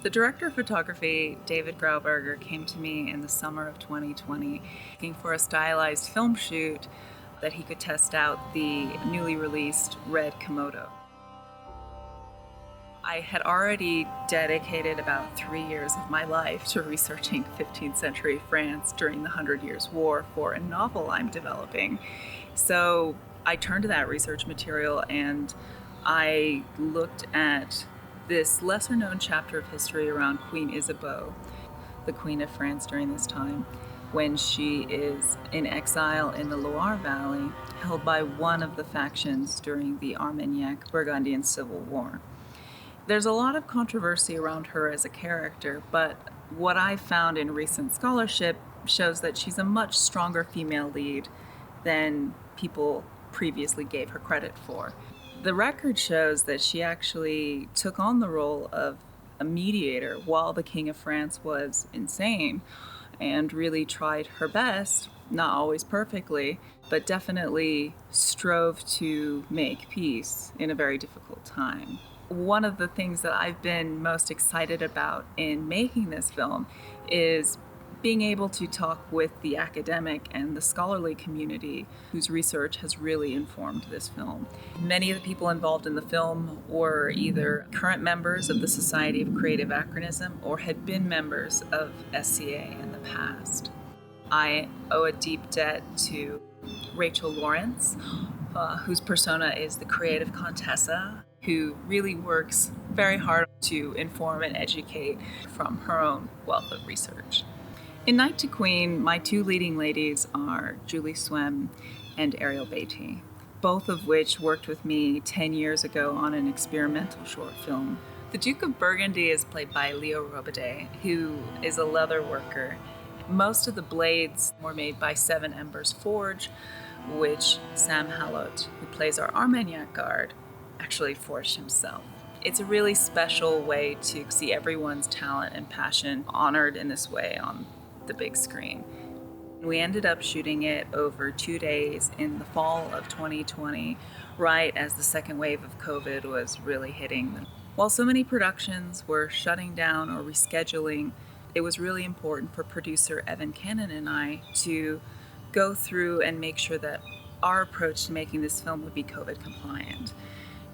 The director of photography, David Grauberger, came to me in the summer of 2020 looking for a stylized film shoot that he could test out the newly released Red Komodo. I had already dedicated about 3 years of my life to researching 15th century France during the Hundred Years' War for a novel I'm developing. So I turned to that research material and I looked at this lesser known chapter of history around Queen Isabeau, the Queen of France during this time, when she is in exile in the Loire Valley, held by one of the factions during the Armagnac-Burgundian Civil War. There's a lot of controversy around her as a character, but what I found in recent scholarship shows that she's a much stronger female lead than people previously gave her credit for. The record shows that she actually took on the role of a mediator while the King of France was insane and really tried her best, not always perfectly, but definitely strove to make peace in a very difficult time. One of the things that I've been most excited about in making this film is being able to talk with the academic and the scholarly community whose research has really informed this film. Many of the people involved in the film were either current members of the Society of Creative Anachronism or had been members of SCA in the past. I owe a deep debt to Rachel Lawrence, whose persona is the creative Contessa, who really works very hard to inform and educate from her own wealth of research. In Knight to Queen, my two leading ladies are Julie Swem and Ariel Beatty, both of which worked with me 10 years ago on an experimental short film. The Duke of Burgundy is played by Leo Robitaille, who is a leather worker. Most of the blades were made by Seven Embers Forge, which Sam Hallott, who plays our Armagnac guard, actually forged himself. It's a really special way to see everyone's talent and passion honored in this way on the big screen. We ended up shooting it over 2 days in the fall of 2020, right as the second wave of COVID was really hitting. While so many productions were shutting down or rescheduling, it was really important for producer Evan Cannon and I to go through and make sure that our approach to making this film would be COVID compliant.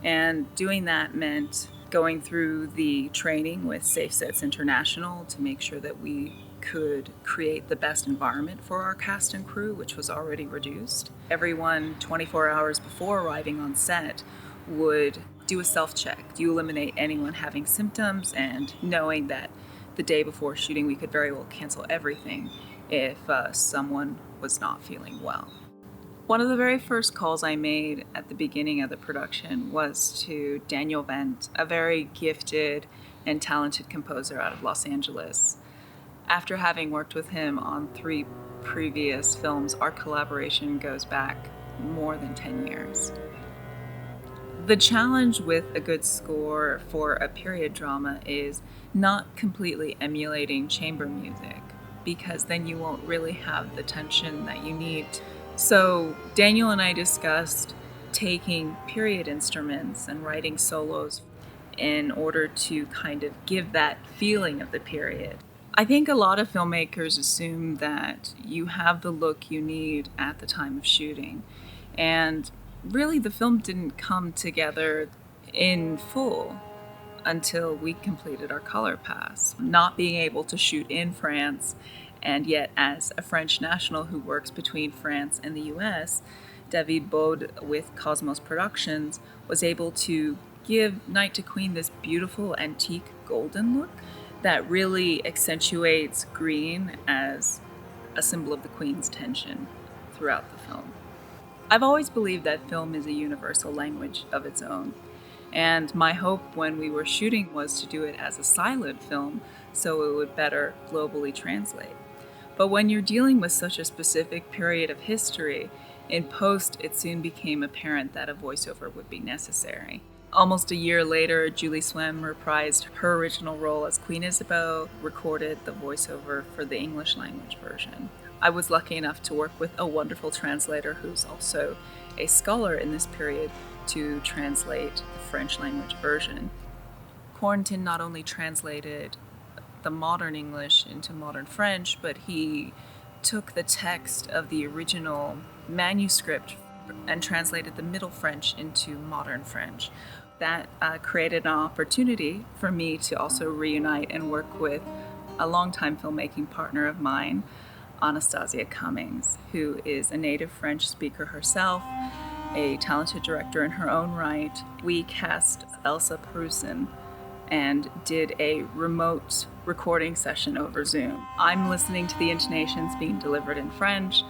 And doing that meant going through the training with Safe Sets International to make sure that we could create the best environment for our cast and crew, which was already reduced. Everyone 24 hours before arriving on set would do a self-check. Do you eliminate anyone having symptoms, and knowing that the day before shooting we could very well cancel everything if someone was not feeling well. One of the very first calls I made at the beginning of the production was to Daniel Wendt, a very gifted and talented composer out of Los Angeles. After having worked with him on 3 previous films, our collaboration goes back more than 10 years. The challenge with a good score for a period drama is not completely emulating chamber music, because then you won't really have the tension that you need. So Daniel and I discussed taking period instruments and writing solos in order to kind of give that feeling of the period. I think a lot of filmmakers assume that you have the look you need at the time of shooting. And really the film didn't come together in full until we completed our color pass. Not being able to shoot in France, and yet as a French national who works between France and the US, David Bode with Cosmos Productions was able to give Knight to Queen this beautiful antique golden look that really accentuates green as a symbol of the Queen's tension throughout the film. I've always believed that film is a universal language of its own, and my hope when we were shooting was to do it as a silent film so it would better globally translate. But when you're dealing with such a specific period of history, in post it soon became apparent that a voiceover would be necessary. Almost a year later, Julie Swem reprised her original role as Queen Isabeau, recorded the voiceover for the English language version. I was lucky enough to work with a wonderful translator who's also a scholar in this period to translate the French language version. Corentin not only translated the modern English into modern French, but he took the text of the original manuscript and translated the Middle French into modern French. That created an opportunity for me to also reunite and work with a longtime filmmaking partner of mine, Anastasia Cummings, who is a native French speaker herself, a talented director in her own right. We cast Elsa Prusin and did a remote recording session over Zoom. I'm listening to the intonations being delivered in French.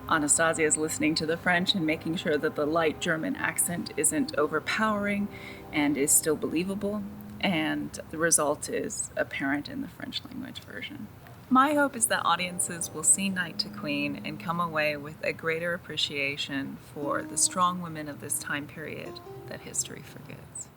Anastasia is listening to the French and making sure that the light German accent isn't overpowering and is still believable. And the result is apparent in the French language version. My hope is that audiences will see Knight to Queen and come away with a greater appreciation for the strong women of this time period that history forgets.